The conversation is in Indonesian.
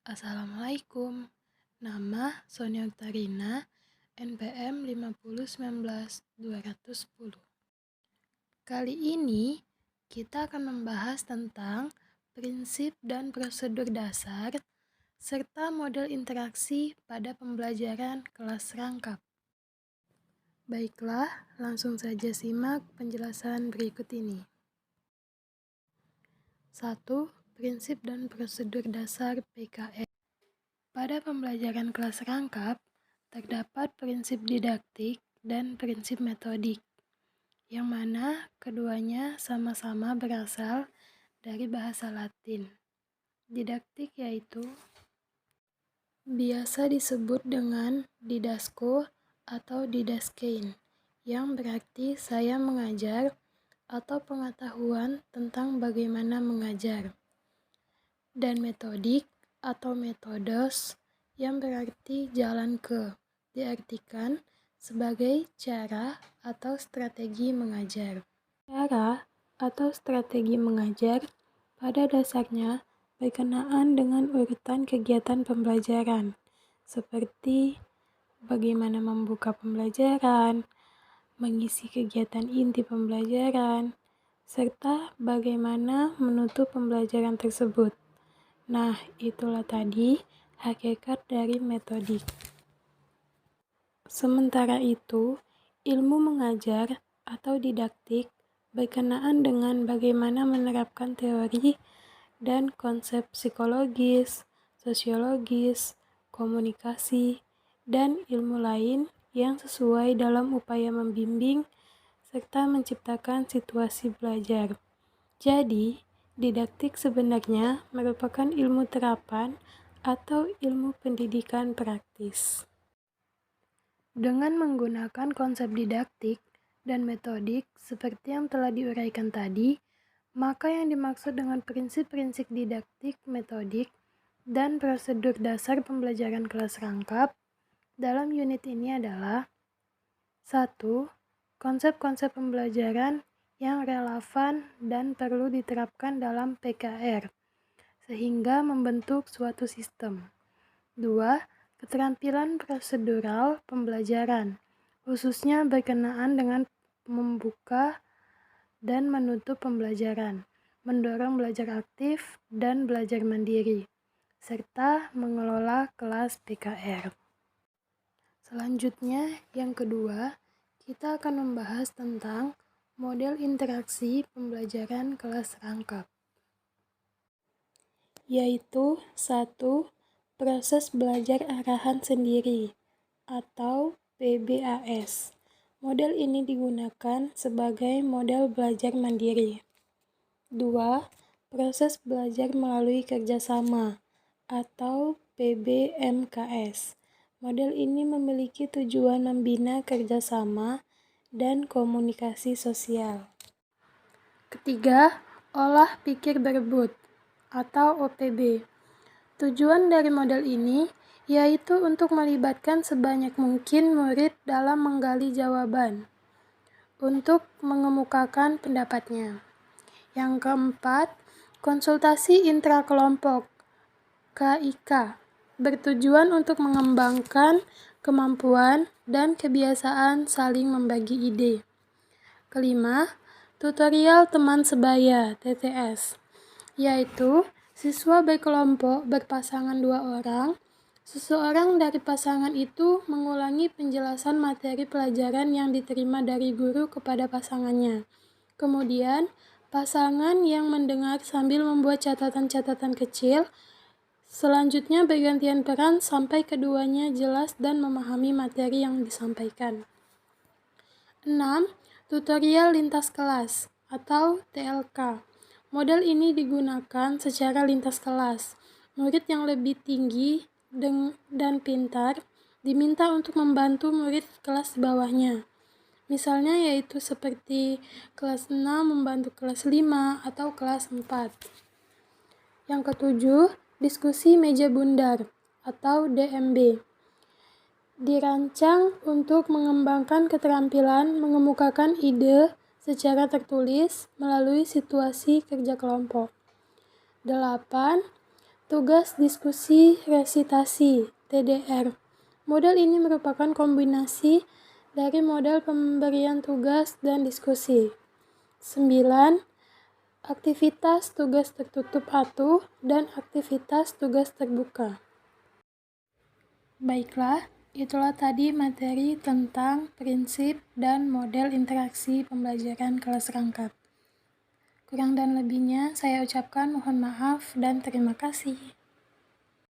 Assalamualaikum. Nama Sonia Oktarina, NPM 5019210. Kali ini kita akan membahas tentang prinsip dan prosedur dasar serta model interaksi pada pembelajaran kelas rangkap. Baiklah, langsung saja simak penjelasan berikut ini. 1. Prinsip dan prosedur dasar PKR. Pada pembelajaran kelas rangkap, terdapat prinsip didaktik dan prinsip metodik, yang mana keduanya sama-sama berasal dari bahasa Latin. Didaktik yaitu biasa disebut dengan didasko atau didaskein, yang berarti saya mengajar atau pengetahuan tentang bagaimana mengajar. Dan metodik atau metodos, yang berarti jalan ke, diartikan sebagai cara atau strategi mengajar. Cara atau strategi mengajar pada dasarnya berkenaan dengan urutan kegiatan pembelajaran, seperti bagaimana membuka pembelajaran, mengisi kegiatan inti pembelajaran, serta bagaimana menutup pembelajaran tersebut. Nah, itulah tadi hakikat dari metodik. Sementara itu, ilmu mengajar atau didaktik berkenaan dengan bagaimana menerapkan teori dan konsep psikologis, sosiologis, komunikasi, dan ilmu lain yang sesuai dalam upaya membimbing serta menciptakan situasi belajar. Jadi, didaktik sebenarnya merupakan ilmu terapan atau ilmu pendidikan praktis. Dengan menggunakan konsep didaktik dan metodik seperti yang telah diuraikan tadi, maka yang dimaksud dengan prinsip-prinsip didaktik, metodik, dan prosedur dasar pembelajaran kelas rangkap dalam unit ini adalah 1. Konsep-konsep pembelajaran yang relevan dan perlu diterapkan dalam PKR, sehingga membentuk suatu sistem. 2. Keterampilan prosedural pembelajaran, khususnya berkenaan dengan membuka dan menutup pembelajaran, mendorong belajar aktif dan belajar mandiri, serta mengelola kelas PKR. Selanjutnya, yang kedua, kita akan membahas tentang model interaksi pembelajaran kelas rangkap, yaitu 1. Proses belajar arahan sendiri atau PBAS. Model ini digunakan sebagai model belajar mandiri. 2. Proses belajar melalui kerjasama atau PBMKS. Model ini memiliki tujuan membina kerjasama dan komunikasi sosial. Ketiga, olah pikir berebut atau OPB. Tujuan dari model ini yaitu untuk melibatkan sebanyak mungkin murid dalam menggali jawaban untuk mengemukakan pendapatnya. Yang keempat, konsultasi intrakelompok KIK bertujuan untuk mengembangkan kemampuan dan kebiasaan saling membagi ide. Kelima, tutorial teman sebaya TTS, yaitu siswa berkelompok berpasangan 2 orang. Seseorang dari pasangan itu mengulangi penjelasan materi pelajaran yang diterima dari guru kepada pasangannya. Kemudian, pasangan yang mendengar sambil membuat catatan-catatan kecil. Selanjutnya bergantian peran sampai keduanya jelas dan memahami materi yang disampaikan. 6. Tutorial lintas kelas atau TLK. Model ini digunakan secara lintas kelas. Murid yang lebih tinggi dan pintar diminta untuk membantu murid kelas bawahnya. Misalnya yaitu seperti kelas 6 membantu kelas 5 atau kelas 4. Yang ketujuh, diskusi meja bundar atau DMB. Dirancang untuk mengembangkan keterampilan mengemukakan ide secara tertulis melalui situasi kerja kelompok. 8. Tugas diskusi resitasi (TDR). Model ini merupakan kombinasi dari model pemberian tugas dan diskusi. 9. Aktivitas tugas tertutup atuh dan aktivitas tugas terbuka. Baiklah, itulah tadi materi tentang prinsip dan model interaksi pembelajaran kelas rangkap. Kurang dan lebihnya saya ucapkan mohon maaf dan terima kasih.